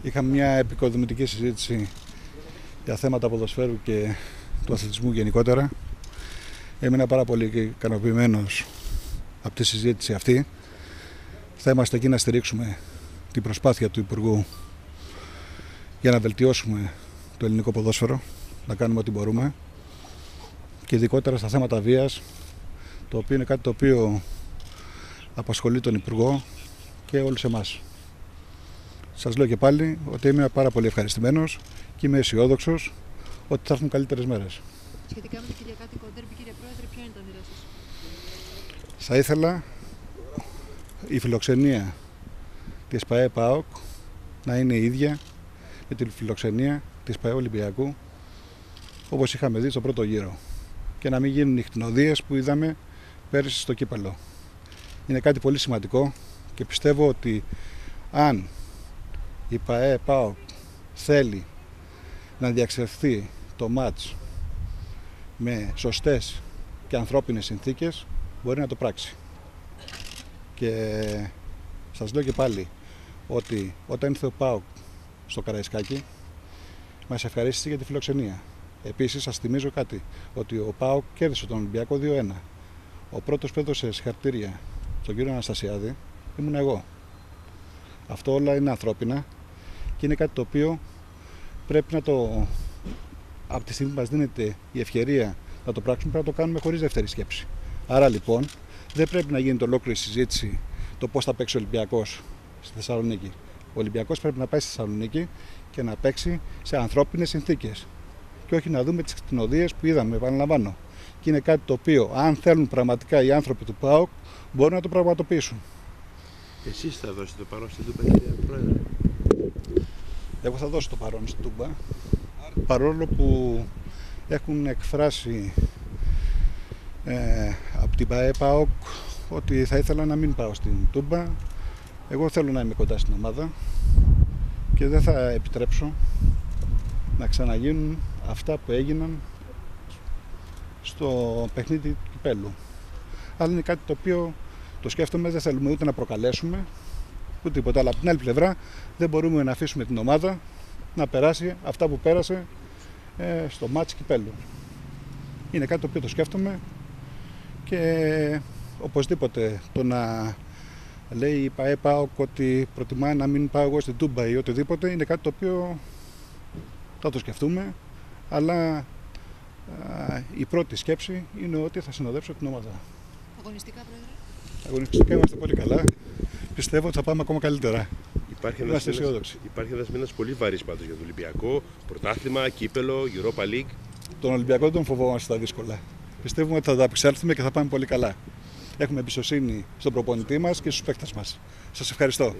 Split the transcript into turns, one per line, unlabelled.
Είχαμε μια επικοδομητική συζήτηση για θέματα ποδοσφαίρου και του αθλητισμού γενικότερα. Έμεινα πάρα πολύ ικανοποιημένος από τη συζήτηση αυτή. Θα είμαστε εκεί να στηρίξουμε την προσπάθεια του Υπουργού για να βελτιώσουμε το ελληνικό ποδόσφαιρο, να κάνουμε ό,τι μπορούμε και ειδικότερα στα θέματα βίας, το οποίο είναι κάτι το οποίο απασχολεί τον Υπουργό και όλους εμάς. Σας λέω και πάλι ότι έμεινα πάρα πολύ ευχαριστημένος και είμαι αισιόδοξος ότι θα έρθουν καλύτερες μέρες.
Σχετικά με το κυριακάτικο ντέρμπι, κύριε Πρόεδρε, ποια είναι τα όνειρά σας?
Θα ήθελα η φιλοξενία της ΠΑΕ ΠΑΟΚ να είναι η ίδια με τη φιλοξενία της ΠΑΕ Ολυμπιακού, όπως είχαμε δει στο πρώτο γύρο, και να μην γίνουν οι χτηνοδίες που είδαμε πέρυσι στο κύπελλο. Είναι κάτι πολύ σημαντικό και πιστεύω ότι αν η ΠΑΕ ΠΑΟΚ θέλει να διαξερθεί το μάτς με σωστές και ανθρώπινες συνθήκες, μπορεί να το πράξει. Και σας λέω και πάλι ότι όταν ήρθε ο ΠΑΟΚ στο Καραϊσκάκι, μας ευχαρίστησε για τη φιλοξενία. Επίσης, σας θυμίζω κάτι, ότι ο ΠΑΟΚ κέρδισε τον Ολυμπιακό 2-1. Ο πρώτος που έδωσε συγχαρητήρια στον κύριο Αναστασιάδη ήμουν εγώ. Αυτό όλα είναι ανθρώπινα και είναι κάτι το οποίο πρέπει να το, από τη στιγμή που μας δίνεται η ευκαιρία να το πράξουμε, πρέπει να το κάνουμε χωρίς δεύτερη σκέψη. Άρα λοιπόν δεν πρέπει να γίνεται ολόκληρη συζήτηση το πώς θα παίξει ο Ολυμπιακός στη Θεσσαλονίκη. Ο Ολυμπιακός πρέπει να πάει στη Θεσσαλονίκη και να παίξει σε ανθρώπινες συνθήκες και όχι να δούμε τις κτηνοδίες που είδαμε, επαναλαμβάνω. Και είναι κάτι το οποίο, αν θέλουν πραγματικά οι άνθρωποι του ΠΑΟΚ, μπορούν να το πραγματοποιήσουν.
Εσείς θα δώσετε το παρόν στην Τούμπα, κύριε Πρόεδρε?
Εγώ θα δώσω το παρόν στην Τούμπα, παρόλο που έχουν εκφράσει από την ΠΑΕ ΠΑΟΚ ότι θα ήθελα να μην πάω στην Τούμπα. Εγώ θέλω να είμαι κοντά στην ομάδα και δεν θα επιτρέψω να ξαναγίνουν αυτά που έγιναν στο παιχνίδι του κυπέλλου. Αλλά είναι κάτι το οποίο το σκέφτομαι, δεν θέλουμε ούτε να προκαλέσουμε ούτε τίποτα. Αλλά από την άλλη πλευρά δεν μπορούμε να αφήσουμε την ομάδα να περάσει αυτά που πέρασε στο μάτς κυπέλλου. Είναι κάτι το οποίο το σκέφτομαι και οπωσδήποτε το να λέει η ΠΑΕ ΠΑΟΚ ότι προτιμάει να μην πάω εγώ στην Τούμπα ή οτιδήποτε, είναι κάτι το οποίο θα το σκεφτούμε, αλλά η πρώτη σκέψη είναι ότι θα συνοδεύσω την ομάδα.
Αγωνιστικά, Πρόεδρε?
Αγωνιστικά είμαστε πολύ καλά. Πιστεύω ότι θα πάμε ακόμα καλύτερα. Είμαστε αισιόδοξοι.
Υπάρχει ένας μήνας πολύ βαρύς πάντως για τον Ολυμπιακό. Πρωτάθλημα, κύπελλο, Europa League.
Τον Ολυμπιακό δεν τον φοβόμαστε στα δύσκολα. Πιστεύουμε ότι θα τα απεξέλθουμε και θα πάμε πολύ καλά. Έχουμε εμπιστοσύνη στον προπονητή μας και στους παίκτες μας. Σας ευχαριστώ.